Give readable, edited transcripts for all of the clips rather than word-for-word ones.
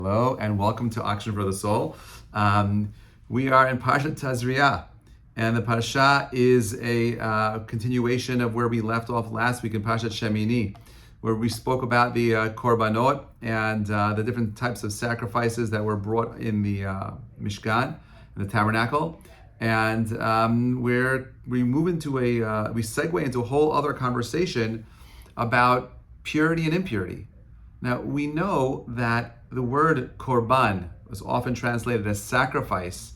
Hello and welcome to Action for the Soul. We are in Parashat Tazria, and the parasha is a continuation of where we left off last week in Parashat Shemini, where we spoke about the korbanot and the different types of sacrifices that were brought in the Mishkan, in the tabernacle, and where we move into we segue into a whole other conversation about purity and impurity. Now, we know that the word korban is often translated as sacrifice,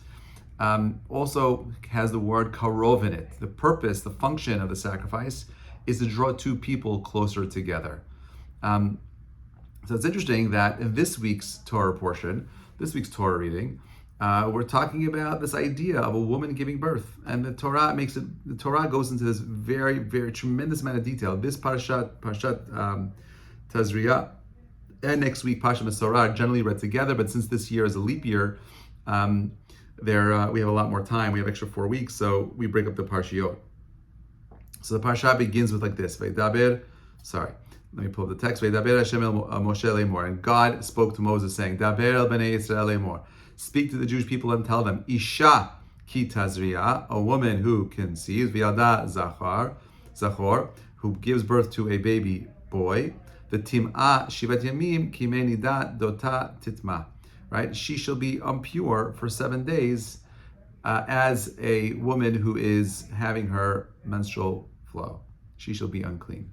also has the word karov in it. The purpose, the function of the sacrifice is to draw two people closer together. So it's interesting that in this week's Torah portion, this week's Torah reading, we're talking about this idea of a woman giving birth. And the Torah goes into this very, very tremendous amount of detail. This Parashat Tazria, and next week Pasha Mesorah are generally read together, but since this year is a leap year, we have a lot more time. We have extra 4 weeks, so we break up the parshiot. So the parsha begins with like this: let me pull up the text. Veidaber Hashem el Moshe lemor, and God spoke to Moses saying, Daber el bnei Yisrael lemor, speak to the Jewish people and tell them, Isha ki tazria, a woman who conceives, v'yalda zachor, who gives birth to a baby boy, the tim'ah shivat yamim kimei nidat dota titma, right? She shall be impure for 7 days as a woman who is having her menstrual flow. She shall be unclean.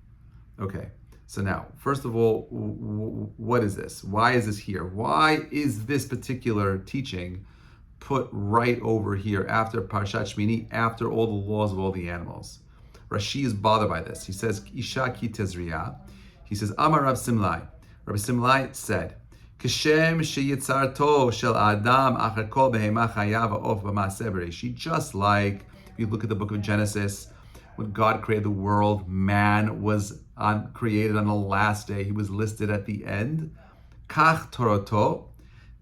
Okay, so now, first of all, what is this? Why is this here? Why is this particular teaching put right over here after Parashat Shmini, after all the laws of all the animals? Rashi is bothered by this. He says, Isha ki tezriya. He says, Amar Rav Simlai. Rabbi Simlai said, Kishem sheyitzarto shel Adam achar kol behema chayav ha'of b'maaseh bereshit. Just like if you look at the book of Genesis, when God created the world, man was created on the last day. He was listed at the end. Kach toroto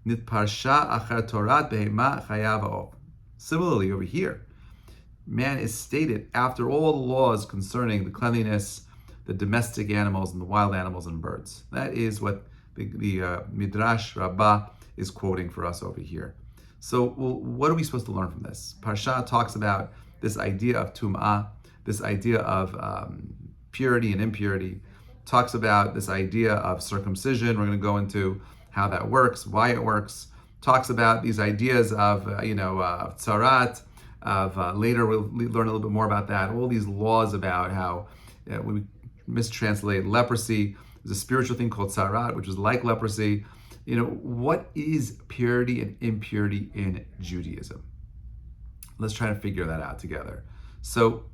nitparsha achar torat behema chayav ha'of. Similarly, over here, man is stated after all the laws concerning the cleanliness, the domestic animals and the wild animals and birds. That is what the Midrash Rabbah is quoting for us over here. So what are we supposed to learn from this? Parsha talks about this idea of tum'ah, this idea of purity and impurity, talks about this idea of circumcision. We're going to go into how that works, why it works, talks about these ideas of tzarat, later we'll learn a little bit more about that, all these laws about how we mistranslate leprosy. There's a spiritual thing called tzarat, which is like leprosy. What is purity and impurity in Judaism? Let's try to figure that out together. So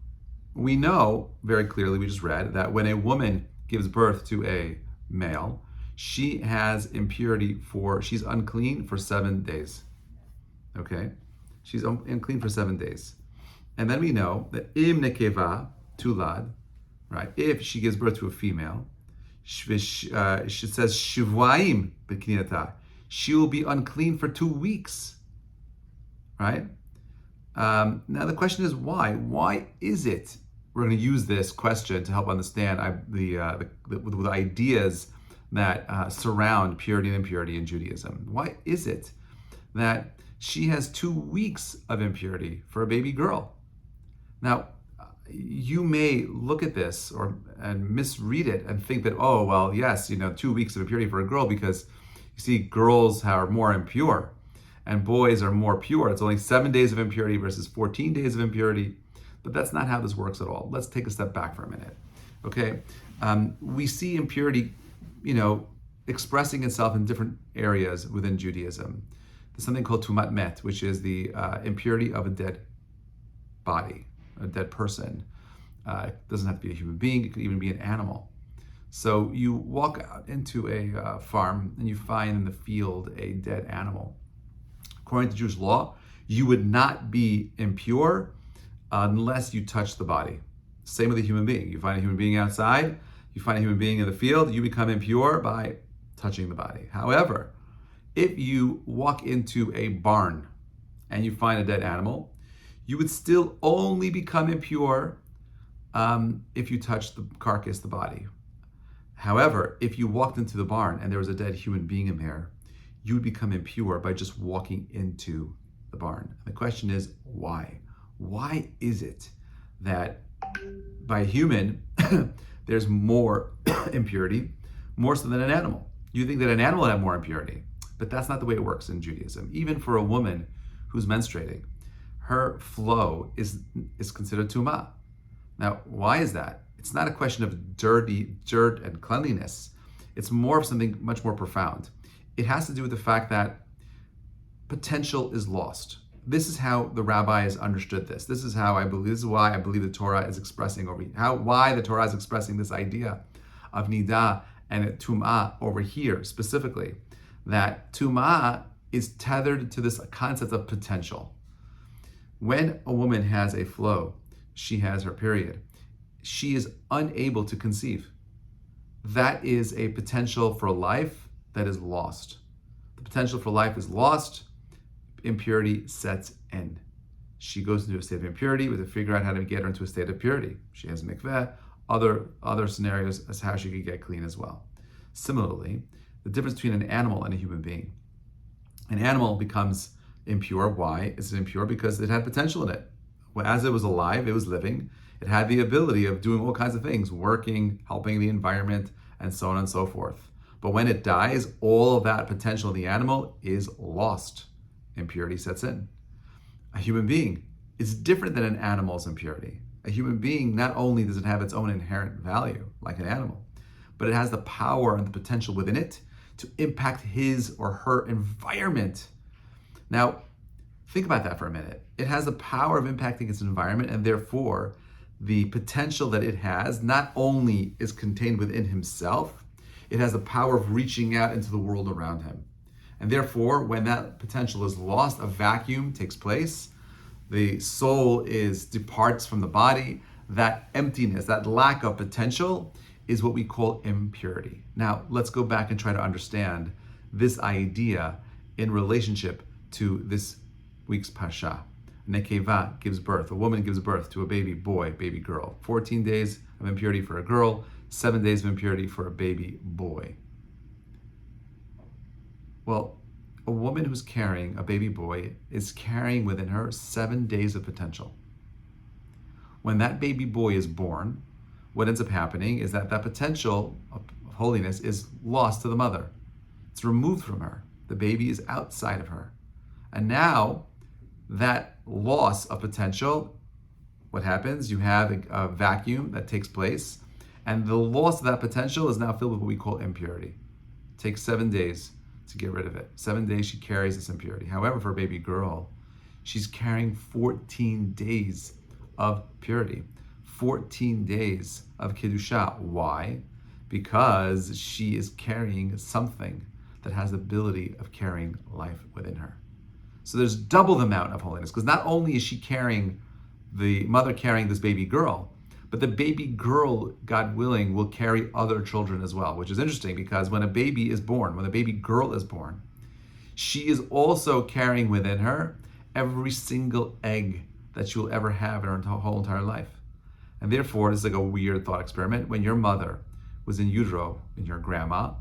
we know very clearly, we just read, that when a woman gives birth to a male, she has impurity she's unclean for 7 days. Okay? She's unclean for 7 days. And then we know that im nekeva tulad, right? If she gives birth to a female, she says shivwaim b'kniyata, she will be unclean for 2 weeks, right? Now the question is why? Why is it? We're going to use this question to help understand the ideas that surround purity and impurity in Judaism. Why is it that she has 2 weeks of impurity for a baby girl? Now, you may look at this and misread it and think that, oh, well, yes, 2 weeks of impurity for a girl because you see girls are more impure and boys are more pure. It's only 7 days of impurity versus 14 days of impurity. But that's not how this works at all. Let's take a step back for a minute. Okay? We see impurity, expressing itself in different areas within Judaism. There's something called tumat met, which is the impurity of a dead body, a dead person. It doesn't have to be a human being, it could even be an animal. So you walk out into a farm and you find in the field a dead animal. According to Jewish law, you would not be impure unless you touch the body. Same with a human being. You find a human being outside, you find a human being in the field, you become impure by touching the body. However, if you walk into a barn and you find a dead animal, you would still only become impure if you touch the carcass, the body. However, if you walked into the barn and there was a dead human being in there, you would become impure by just walking into the barn. The question is, why? Why is it that by a human, there's more impurity, more so than an animal? You think that an animal would have more impurity, but that's not the way it works in Judaism. Even for a woman who's menstruating, her flow is considered tumah. Now, why is that? It's not a question of dirt and cleanliness. It's more of something much more profound. It has to do with the fact that potential is lost. This is how the rabbis understood this. This is why I believe the Torah is expressing why the Torah is expressing this idea of nidah and tum'ah over here specifically. That tum'ah is tethered to this concept of potential. When a woman has a flow, she has her period, she is unable to conceive. That is a potential for life that is lost. The potential for life is lost. Impurity sets in. She goes into a state of impurity. We have to figure out how to get her into a state of purity. She has mikveh, other scenarios as how she could get clean as well. Similarly, the difference between an animal and a human being. An animal becomes impure. Why is it impure? Because it had potential in it. As it was alive, it was living. It had the ability of doing all kinds of things, working, helping the environment, and so on and so forth. But when it dies, all of that potential in the animal is lost. Impurity sets in. A human being is different than an animal's impurity. A human being, not only does it have its own inherent value, like an animal, but it has the power and the potential within it to impact his or her environment. Now, think about that for a minute. It has the power of impacting its environment, and therefore, the potential that it has not only is contained within himself, it has the power of reaching out into the world around him. And therefore, when that potential is lost, a vacuum takes place, the soul departs from the body. That emptiness, that lack of potential is what we call impurity. Now, let's go back and try to understand this idea in relationship to this week's parsha. Nekeva gives birth, a woman gives birth to a baby boy, baby girl. 14 days of impurity for a girl, 7 days of impurity for a baby boy. Well, a woman who's carrying a baby boy is carrying within her 7 days of potential. When that baby boy is born, what ends up happening is that potential of holiness is lost to the mother. It's removed from her. The baby is outside of her. And now, that loss of potential, what happens? You have a vacuum that takes place, and the loss of that potential is now filled with what we call impurity. It takes 7 days to get rid of it. 7 days she carries this impurity. However, for a baby girl, she's carrying 14 days of purity, 14 days of Kedusha. Why? Because she is carrying something that has the ability of carrying life within her. So there's double the amount of holiness, because not only is she carrying, the mother carrying this baby girl, but the baby girl, God willing, will carry other children as well, which is interesting because when a baby is born, when a baby girl is born, she is also carrying within her every single egg that she will ever have in her whole entire life. And therefore, it's like a weird thought experiment. When your mother was in utero, in your grandma,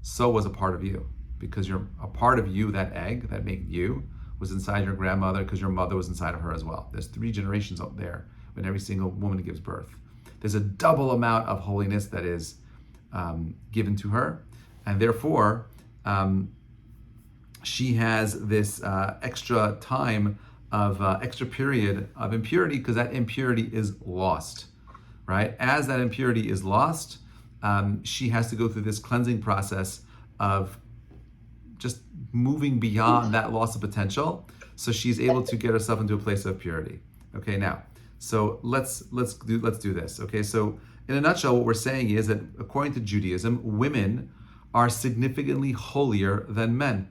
so was a part of you, because you're a part of you, that egg that made you, was inside your grandmother because your mother was inside of her as well. There's 3 generations up there when every single woman gives birth. There's a double amount of holiness that is given to her, and therefore she has this extra time of extra period of impurity, because that impurity is lost, right? As that impurity is lost, she has to go through this cleansing process of just moving beyond that loss of potential, so she's able to get herself into a place of purity. Okay, now, so let's do this. Okay, so in a nutshell, what we're saying is that according to Judaism, women are significantly holier than men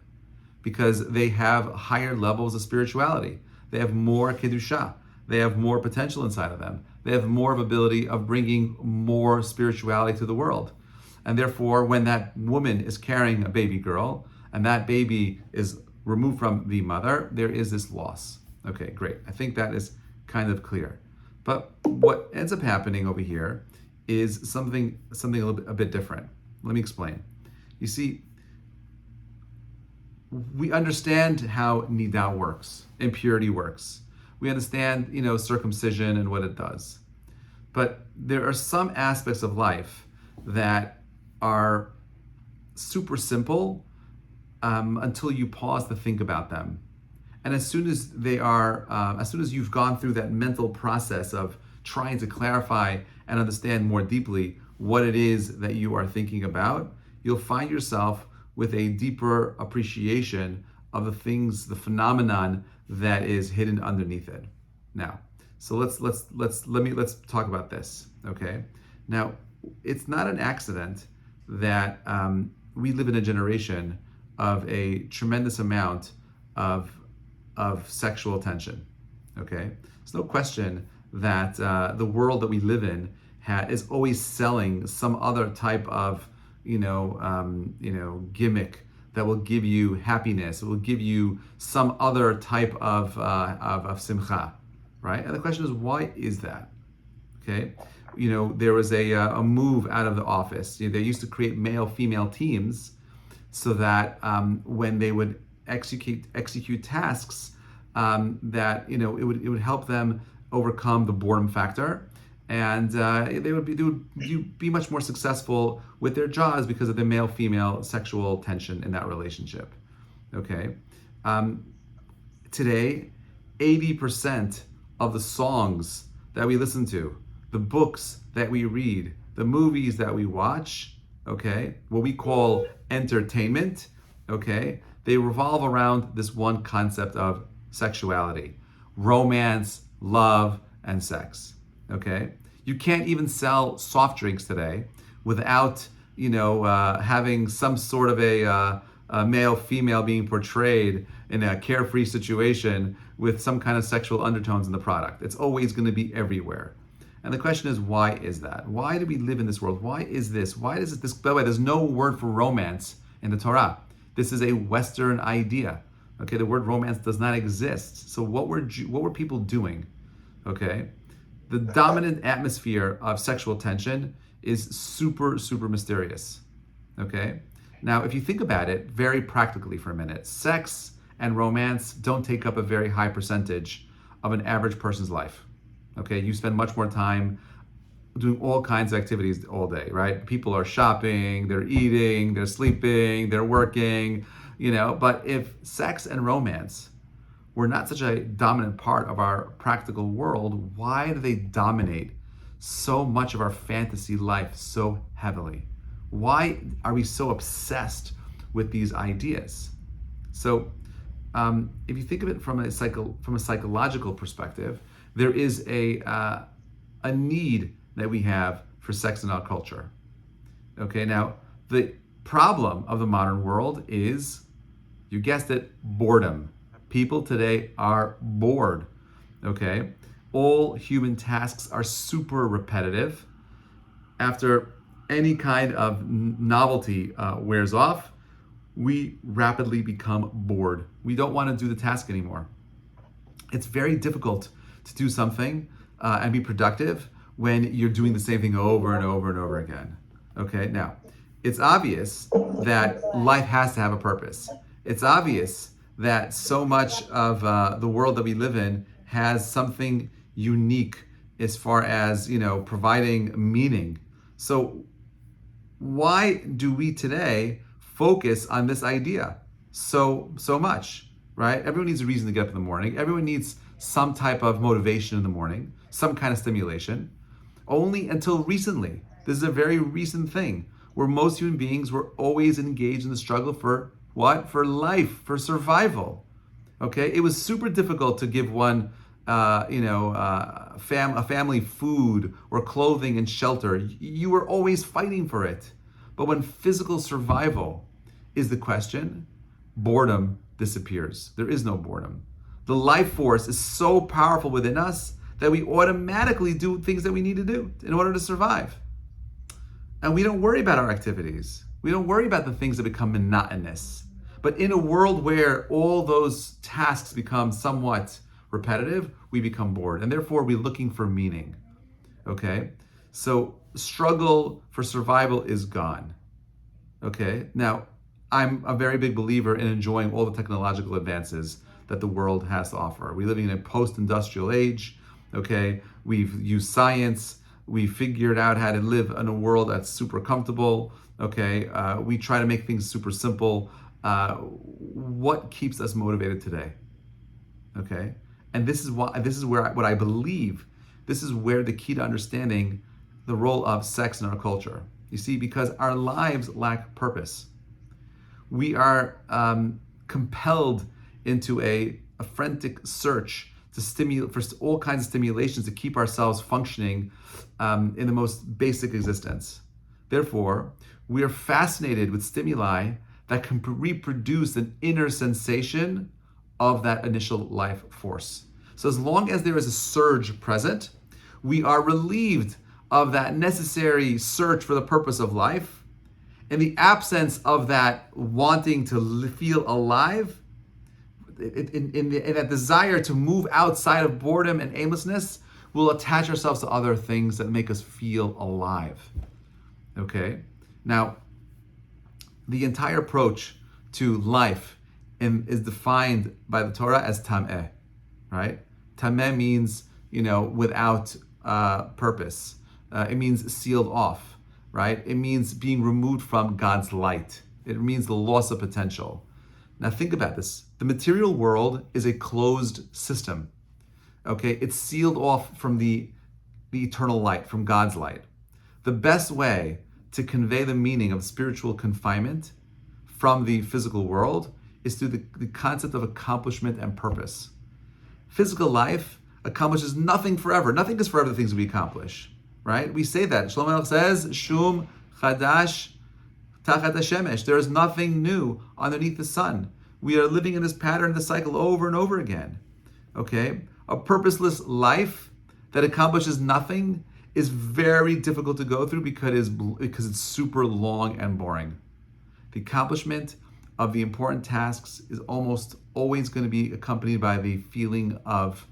because they have higher levels of spirituality. They have more kedusha. They have more potential inside of them. They have more of ability of bringing more spirituality to the world. And therefore, when that woman is carrying a baby girl and that baby is removed from the mother, there is this loss. Okay, great. I think that is kind of clear. But what ends up happening over here is something a bit different. Let me explain. You see, we understand how nidah works, impurity works. We understand, circumcision and what it does. But there are some aspects of life that are super simple until you pause to think about them. And as soon as as soon as you've gone through that mental process of trying to clarify and understand more deeply what it is that you are thinking about, you'll find yourself with a deeper appreciation of the things, the phenomenon that is hidden underneath it. Now, so let's talk about this. Okay. Now, it's not an accident that we live in a generation of a tremendous amount of sexual tension. Okay, there's no question that the world that we live in is always selling some other type of gimmick that will give you happiness. It will give you some other type of simcha, right? And the question is, why is that? Okay, there was a move out of the office. They used to create male-female teams so that when they would execute tasks, that it would help them overcome the boredom factor, and they would be much more successful with their jobs because of the male-female sexual tension in that relationship. Okay, today, 80% of the songs that we listen to, the books that we read, the movies that we watch, okay, what we call entertainment, okay, they revolve around this one concept of sexuality, romance, love, and sex. Okay, you can't even sell soft drinks today without having some sort of a male-female being portrayed in a carefree situation with some kind of sexual undertones in the product. It's always going to be everywhere. And the question is, why is that? Why do we live in this world? Why is this? Why is this? By the way, there's no word for romance in the Torah. This is a Western idea. Okay, the word romance does not exist. So what were people doing? Okay, the dominant atmosphere of sexual tension is super, super mysterious. Okay, now if you think about it very practically for a minute, sex and romance don't take up a very high percentage of an average person's life. Okay, you spend much more time doing all kinds of activities all day, right? People are shopping, they're eating, they're sleeping, they're working, but if sex and romance were not such a dominant part of our practical world, why do they dominate so much of our fantasy life so heavily? Why are we so obsessed with these ideas? So if you think of it from a psychological perspective, there is a need that we have for sex in our culture. Okay, now the problem of the modern world is, you guessed it, boredom. People today are bored. Okay, all human tasks are super repetitive. After any kind of novelty wears off, we rapidly become bored. We don't want to do the task anymore. It's very difficult to do something and be productive when you're doing the same thing over and over and over again. Okay, now, it's obvious that life has to have a purpose. It's obvious that so much of the world that we live in has something unique as far as, providing meaning. So why do we today focus on this idea so much, right? Everyone needs a reason to get up in the morning. Everyone needs some type of motivation in the morning, some kind of stimulation. Only until recently, this is a very recent thing, where most human beings were always engaged in the struggle for what? For life, for survival. Okay, it was super difficult to give one, a family food or clothing and shelter. You were always fighting for it. But when physical survival is the question, boredom disappears. There is no boredom. The life force is so powerful within us that we automatically do things that we need to do in order to survive. And we don't worry about our activities. We don't worry about the things that become monotonous. But in a world where all those tasks become somewhat repetitive, we become bored. And therefore, we're looking for meaning. Okay? So struggle for survival is gone. Okay? Now, I'm a very big believer in enjoying all the technological advances that the world has to offer. We're living in a post-industrial age, okay? We've used science. We figured out how to live in a world that's super comfortable, okay? We try to make things super simple. What keeps us motivated today, okay? And this is what I believe, this is where the key to understanding the role of sex in our culture. You see, because our lives lack purpose. We are compelled into a frantic search to stimulate for all kinds of stimulations to keep ourselves functioning in the most basic existence. Therefore, we are fascinated with stimuli that can reproduce an inner sensation of that initial life force. So as long as there is a surge present, we are relieved of that necessary search for the purpose of life. In the absence of that wanting to feel alive, in that desire to move outside of boredom and aimlessness, we'll attach ourselves to other things that make us feel alive. Okay? Now, the entire approach to life is defined by the Torah as tameh, right? Tameh means, without purpose. It means sealed off, right? It means being removed from God's light. It means the loss of potential. Now think about this. The material world is a closed system, okay? It's sealed off from the eternal light, from God's light. The best way to convey the meaning of spiritual confinement from the physical world is through the concept of accomplishment and purpose. Physical life accomplishes nothing forever. Nothing is forever the things we accomplish, right? We say that. Shlomo Melech says, Shum Chadash Tachat HaShemesh. There is nothing new underneath the sun. We are living in this pattern, this cycle over and over again, okay? A purposeless life that accomplishes nothing is very difficult to go through because it's super long and boring. The accomplishment of the important tasks is almost always going to be accompanied by the feeling of,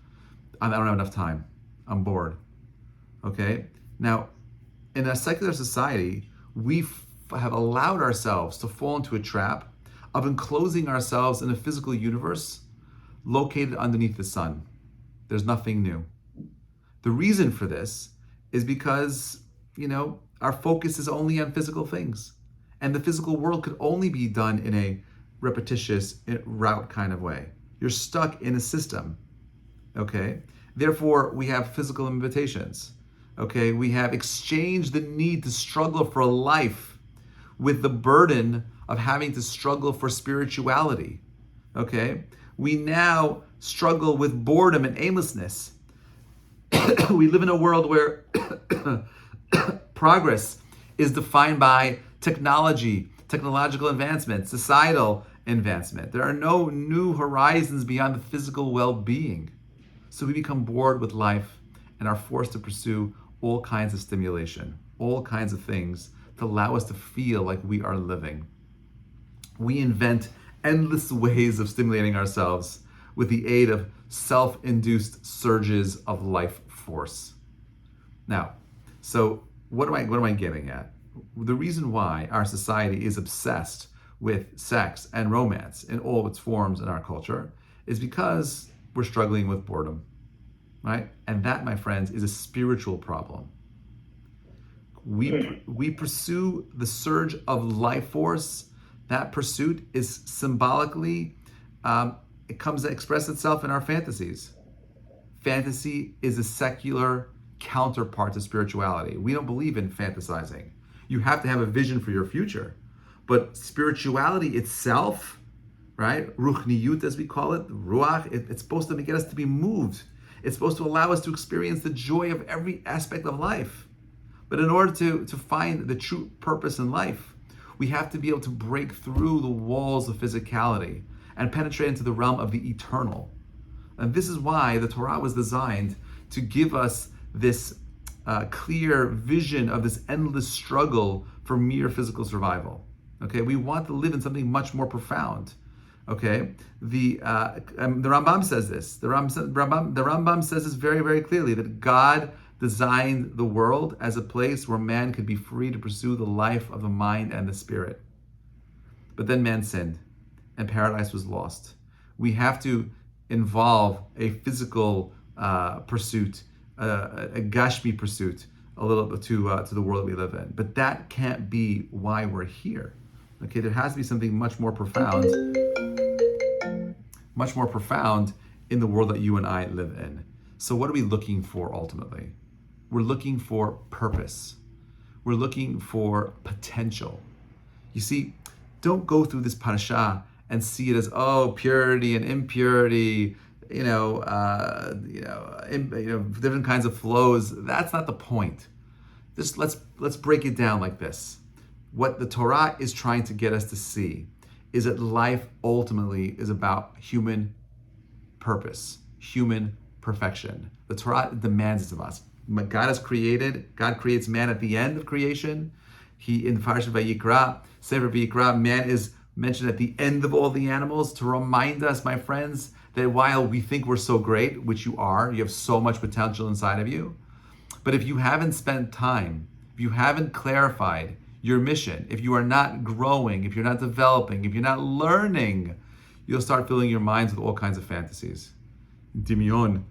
I don't have enough time, I'm bored, okay? Now, in a secular society, we have allowed ourselves to fall into a trap of enclosing ourselves in a physical universe located underneath the sun. There's nothing new. The reason for this is because, our focus is only on physical things. And the physical world could only be done in a repetitious route kind of way. You're stuck in a system, okay? Therefore, we have physical limitations, okay? We have exchanged the need to struggle for life with the burden of having to struggle for spirituality, okay? We now struggle with boredom and aimlessness. We live in a world where progress is defined by technology, technological advancement, societal advancement. There are no new horizons beyond the physical well-being. So we become bored with life and are forced to pursue all kinds of stimulation, all kinds of things to allow us to feel like we are living. We invent endless ways of stimulating ourselves with the aid of self-induced surges of life force. Now, so what am I getting at? The reason why our society is obsessed with sex and romance in all its forms in our culture is because we're struggling with boredom, right? And that, my friends, is a spiritual problem. We pursue the surge of life force. That pursuit is symbolically, it comes to express itself in our fantasies. Fantasy is a secular counterpart to spirituality. We don't believe in fantasizing. You have to have a vision for your future. But spirituality itself, right? Ruchniyut, as we call it, ruach, it's supposed to get us to be moved. It's supposed to allow us to experience the joy of every aspect of life. But in order to find the true purpose in life, we have to be able to break through the walls of physicality and penetrate into the realm of the eternal. And this is why the Torah was designed to give us this clear vision of this endless struggle for mere physical survival. Okay, we want to live in something much more profound. Okay, the Rambam says this. The Rambam says this very, very clearly, that God designed the world as a place where man could be free to pursue the life of the mind and the spirit. But then man sinned, and paradise was lost. We have to involve a physical pursuit, a gashmi pursuit, a little bit to the world that we live in. But that can't be why we're here. Okay, there has to be something much more profound in the world that you and I live in. So what are we looking for ultimately? We're looking for purpose. We're looking for potential. You see, don't go through this parasha and see it as, oh, purity and impurity, different kinds of flows. That's not the point. Just let's break it down like this. What the Torah is trying to get us to see is that life ultimately is about human purpose, human perfection. The Torah demands it of us. God creates man at the end of creation. In Parashat Vayikra, Sefer Vayikra, man is mentioned at the end of all the animals to remind us, my friends, that while we think we're so great, which you are, you have so much potential inside of you, but if you haven't spent time, if you haven't clarified your mission, if you are not growing, if you're not developing, if you're not learning, you'll start filling your minds with all kinds of fantasies. Dimion,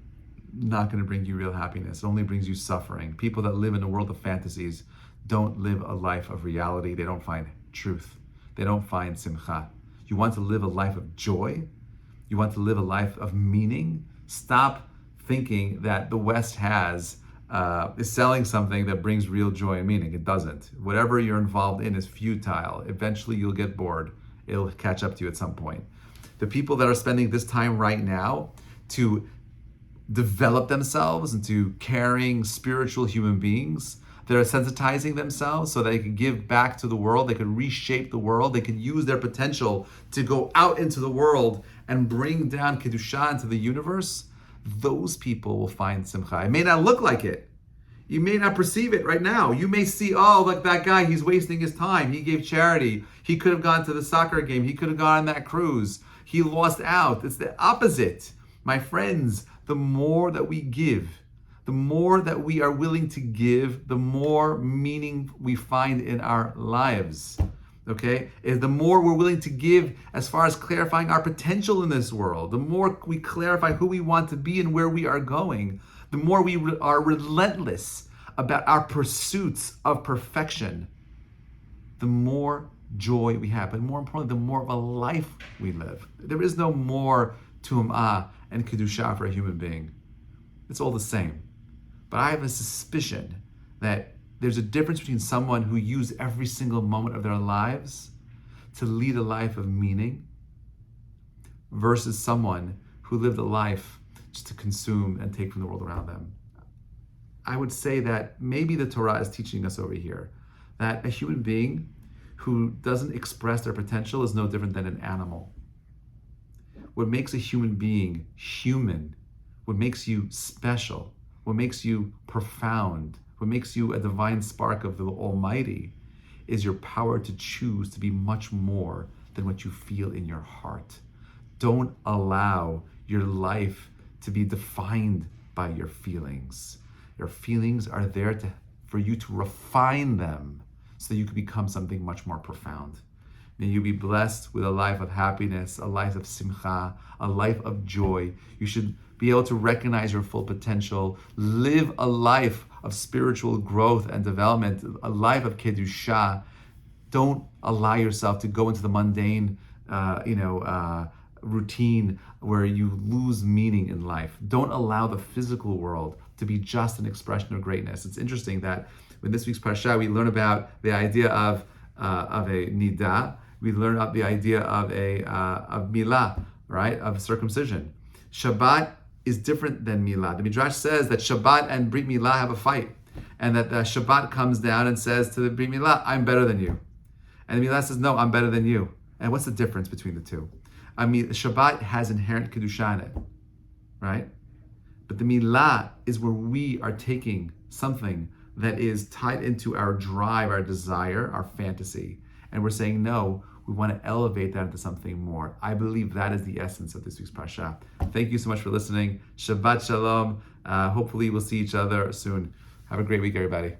not going to bring you real happiness. It only brings you suffering. People that live in a world of fantasies don't live a life of reality. They don't find truth. They don't find simcha. You want to live a life of joy? You want to live a life of meaning? Stop thinking that the West is selling something that brings real joy and meaning. It doesn't. Whatever you're involved in is futile. Eventually you'll get bored. It'll catch up to you at some point. The people that are spending this time right now to develop themselves into caring, spiritual human beings, that are sensitizing themselves so they can give back to the world, they can reshape the world, they can use their potential to go out into the world and bring down Kedusha into the universe, those people will find simcha. It may not look like it. You may not perceive it right now. You may see, oh, like that guy, he's wasting his time. He gave charity. He could have gone to the soccer game. He could have gone on that cruise. He lost out. It's the opposite. My friends, the more that we give, the more that we are willing to give, the more meaning we find in our lives. Okay? The more we're willing to give as far as clarifying our potential in this world, the more we clarify who we want to be and where we are going, the more we are relentless about our pursuits of perfection, the more joy we have, but more importantly, the more of a life we live. There is no more tum'ah and kedusha for a human being. It's all the same. But I have a suspicion that there's a difference between someone who used every single moment of their lives to lead a life of meaning versus someone who lived a life just to consume and take from the world around them. I would say that maybe the Torah is teaching us over here that a human being who doesn't express their potential is no different than an animal. What makes a human being human, what makes you special, what makes you profound, what makes you a divine spark of the Almighty is your power to choose to be much more than what you feel in your heart. Don't allow your life to be defined by your feelings. Your feelings are there for you to refine them so that you can become something much more profound. May you be blessed with a life of happiness, a life of simcha, a life of joy. You should be able to recognize your full potential, live a life of spiritual growth and development, a life of kedusha. Don't allow yourself to go into the mundane, routine where you lose meaning in life. Don't allow the physical world to be just an expression of greatness. It's interesting that in this week's parasha, we learn about the idea of a nida. We learn about the idea of milah, right, of circumcision. Shabbat is different than milah. The Midrash says that Shabbat and Brit Milah have a fight, and that the Shabbat comes down and says to the Brit Milah, I'm better than you. And the Milah says, no, I'm better than you. And what's the difference between the two? I mean, Shabbat has inherent Kedusha in it, right? But the Milah is where we are taking something that is tied into our drive, our desire, our fantasy, and we're saying, no, we want to elevate that into something more. I believe that is the essence of this week's parasha. Thank you so much for listening. Shabbat shalom. Hopefully we'll see each other soon. Have a great week, everybody.